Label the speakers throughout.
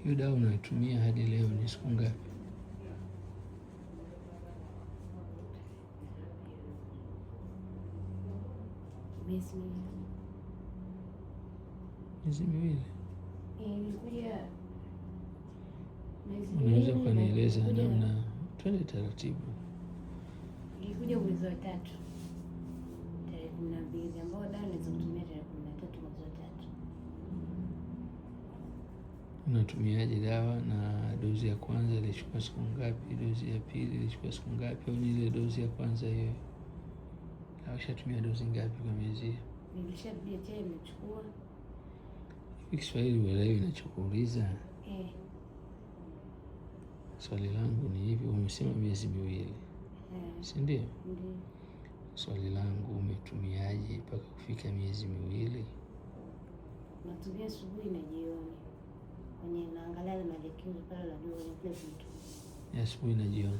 Speaker 1: Hiyo dawa unayotumia hadi leo ni siku ngapi? Miezi miwili. Unaweza ukanieleza namna? Twende taratibu.
Speaker 2: Nilikuja mwezi wa 3 tarehe 12, ambao dawa nilizotumia tarehe 13 mwezi wa 3.
Speaker 1: Unatumiaje dawa, na dozi ya kwanza ilichukua siku ngapi? Dozi ya pili ilichukua siku ngapi? Au ni ile dozi ya kwanza hiyo? Na ushatumia dozi ngapi kwa miezi?
Speaker 2: Nilishapiga chai nimechukua.
Speaker 1: Kiswahili uelewi ninachokuuliza? Swali langu ni hivi, umesema miezi miwili, si ndio?
Speaker 2: Ndio.
Speaker 1: Swali langu, umetumiaje mpaka kufika miezi miwili?
Speaker 2: Natumia asubuhi na jioni. Kwenye naangalia na maelekezo pale la kwenye kile kitu.
Speaker 1: Ya asubuhi na jioni?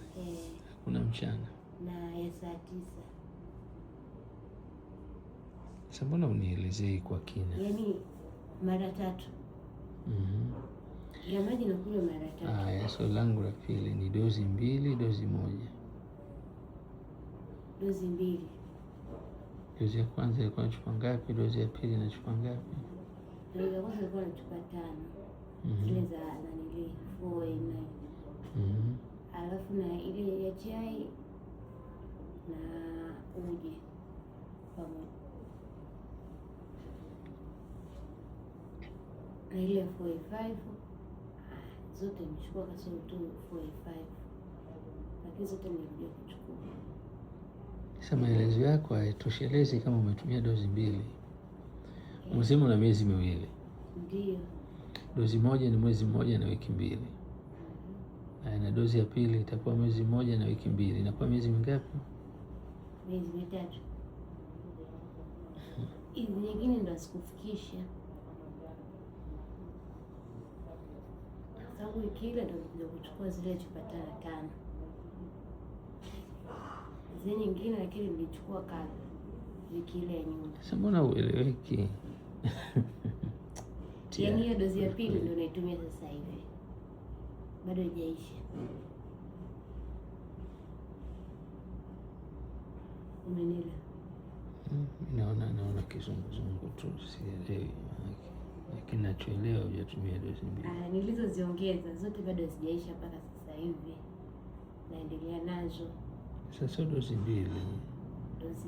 Speaker 1: Hakuna mchana?
Speaker 2: Na ya saa 9.
Speaker 1: Sasa mbona unielezei kwa kina?
Speaker 2: Yaani mara 3. Ya maji nakunywa mara 3.
Speaker 1: Ya swali langu la pili ni dozi 2, dozi 1?
Speaker 2: Dozi 2.
Speaker 1: Dozi ya kwanza ilikuwa inachukua ngapi? Dozi ya pili inachukua ngapi?
Speaker 2: Dozi ya kwanza ilikuwa inachukua 5. Zile za nanili 4 alafu na ile ya chai na uji pamoja na ile 45. Zote nimechukua kasoro tu 45, lakini zote nilikuja kuchukua.
Speaker 1: Sasa maelezo yako hayatoshelezi kama umetumia dozi 2. Umesema una miezi miwili.
Speaker 2: Ndio. Dozi
Speaker 1: 1 ni mwezi 1 na wiki 2. Na dozi ya pili itakuwa mwezi 1 na wiki 2. Inakuwa miezi mingapi?
Speaker 2: Miezi 3. Hizi nyingine ndo sikufikisha. Sababu wiki ile ndo nilikuja kuchukua zile chupa 5. Zile nyingine lakini nilichukua kabla wiki ile ya nyuma.
Speaker 1: Sasa mbona ueleweki?
Speaker 2: Yaani hiyo dozi ya pili ndio naitumia sasa hivi. Bado haijaisha. Umenila?
Speaker 1: Naona kizunguzungu tu, sielewi. Lakini nachoelewa hujatumia dozi 2.
Speaker 2: Nilizoziongeza zote bado hazijaisha mpaka sasa hivi. Naendelea nazo.
Speaker 1: Sasa dozi 2.
Speaker 2: Dozi